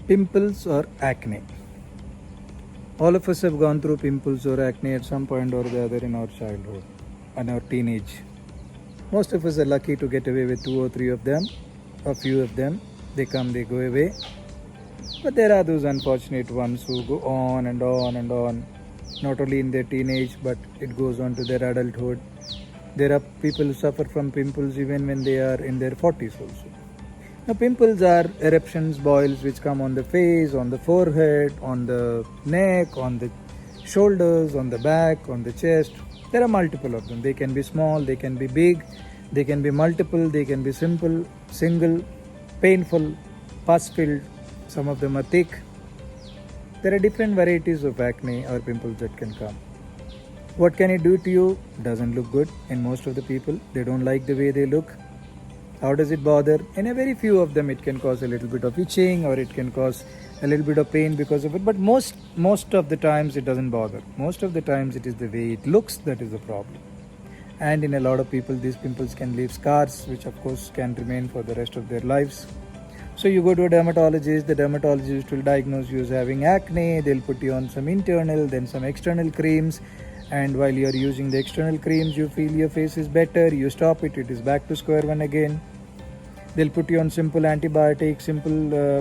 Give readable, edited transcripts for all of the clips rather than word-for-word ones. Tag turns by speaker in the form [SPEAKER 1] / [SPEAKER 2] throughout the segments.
[SPEAKER 1] Pimples or acne. All of us have gone through pimples or acne at some point or the other in our childhood and our teenage. Most of us are lucky to get away with 2 or 3 of them, a few of them. They come, they go away. But there are those unfortunate ones who go on and on and on, not only in their teenage, but it goes on to their adulthood. There are people who suffer from pimples even when they are in their 40s also. Now, pimples are eruptions, boils which come on the face, on the forehead, on the neck, on the shoulders, on the back, on the chest. There are multiple of them. They can be small, they can be big, they can be multiple, they can be simple, single, painful, pus-filled. Some of them are thick. There are different varieties of acne or pimples that can come. What can it do to you? Doesn't look good in most of the people. They don't like the way they look. How does it bother? In a very few of them it can cause a little bit of itching or it can cause a little bit of pain because of it. But most of the times it doesn't bother. Most of the times it is the way it looks that is the problem. And in a lot of people these pimples can leave scars which of course can remain for the rest of their lives. So you go to a dermatologist, the dermatologist will diagnose you as having acne, they'll put you on some internal, then some external creams, and while you're using the external creams, you feel your face is better, you stop it, it is back to square one again. They'll put you on simple antibiotics, simple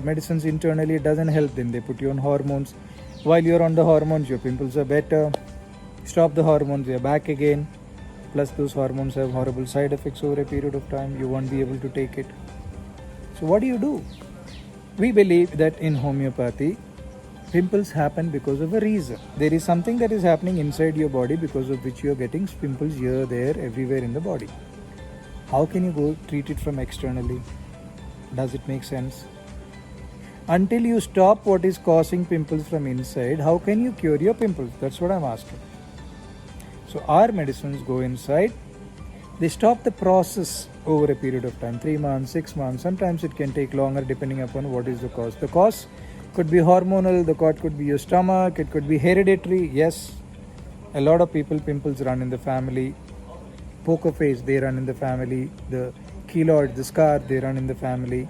[SPEAKER 1] medicines internally, it doesn't help, then they put you on hormones. While you're on the hormones, your pimples are better. Stop the hormones, they're back again. Plus those hormones have horrible side effects over a period of time, you won't be able to take it. So what do? We believe that in homeopathy, pimples happen because of a reason. There is something that is happening inside your body because of which you are getting pimples here, there, everywhere in the body. How can you go treat it from externally? Does it make sense? Until you stop what is causing pimples from inside, how can you cure your pimples? That's what I'm asking. So our medicines go inside. They stop the process over a period of time, 3 months, 6 months. Sometimes it can take longer depending upon what is the cause. The cause could be hormonal, the cause could be your stomach, it could be hereditary. Yes, a lot of people, pimples run in the family. Poker face, they run in the family. The keloid, the scar, they run in the family.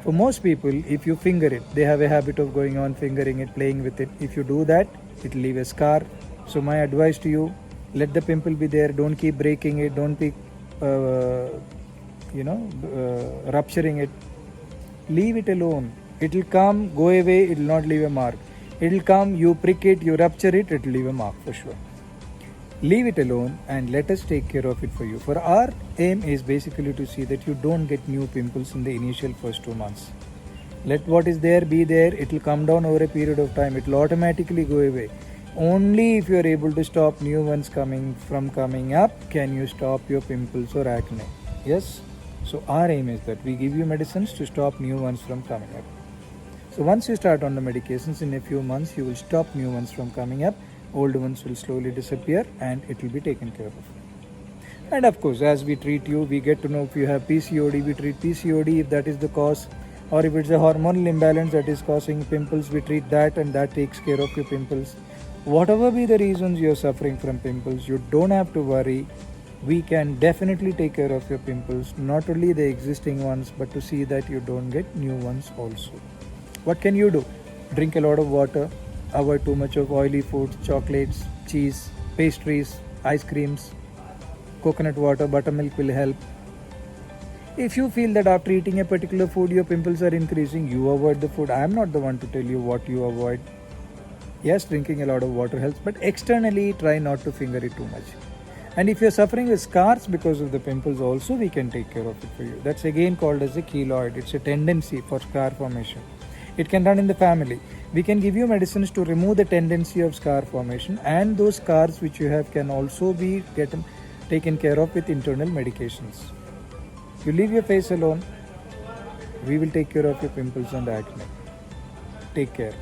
[SPEAKER 1] For most people, if you finger it, they have a habit of going on fingering it, playing with it. If you do that, it will leave a scar. So my advice to you, let the pimple be there. Don't keep breaking it. Don't be, rupturing it. Leave it alone. It will come, go away. It will not leave a mark. It will come, you prick it, you rupture it. It will leave a mark for sure. Leave it alone and let us take care of it for you. For our aim is basically to see that you don't get new pimples in the initial first 2 months. Let what is there be there. It will come down over a period of time. It will automatically go away. Only if you are able to stop new ones from coming up can you stop your pimples or acne. Yes? So our aim is that we give you medicines to stop new ones from coming up. So once you start on the medications, in a few months you will stop new ones from coming up. Old ones will slowly disappear and it will be taken care of. And of course, as we treat you, we get to know if you have PCOD, we treat PCOD if that is the cause. Or if it's a hormonal imbalance that is causing pimples, we treat that and that takes care of your pimples. Whatever be the reasons you're suffering from pimples, you don't have to worry. We can definitely take care of your pimples, not only the existing ones, but to see that you don't get new ones also. What can you do? Drink a lot of water, avoid too much of oily foods, chocolates, cheese, pastries, ice creams, coconut water, buttermilk will help. If you feel that after eating a particular food your pimples are increasing, you avoid the food. I am not the one to tell you what you avoid. Yes, drinking a lot of water helps, but externally try not to finger it too much. And if you're suffering with scars because of the pimples also, we can take care of it for you. That's again called as a keloid. It's a tendency for scar formation. It can run in the family. We can give you medicines to remove the tendency of scar formation, and those scars which you have can also be taken care of with internal medications. You leave your face alone, we will take care of your pimples and acne. Take care.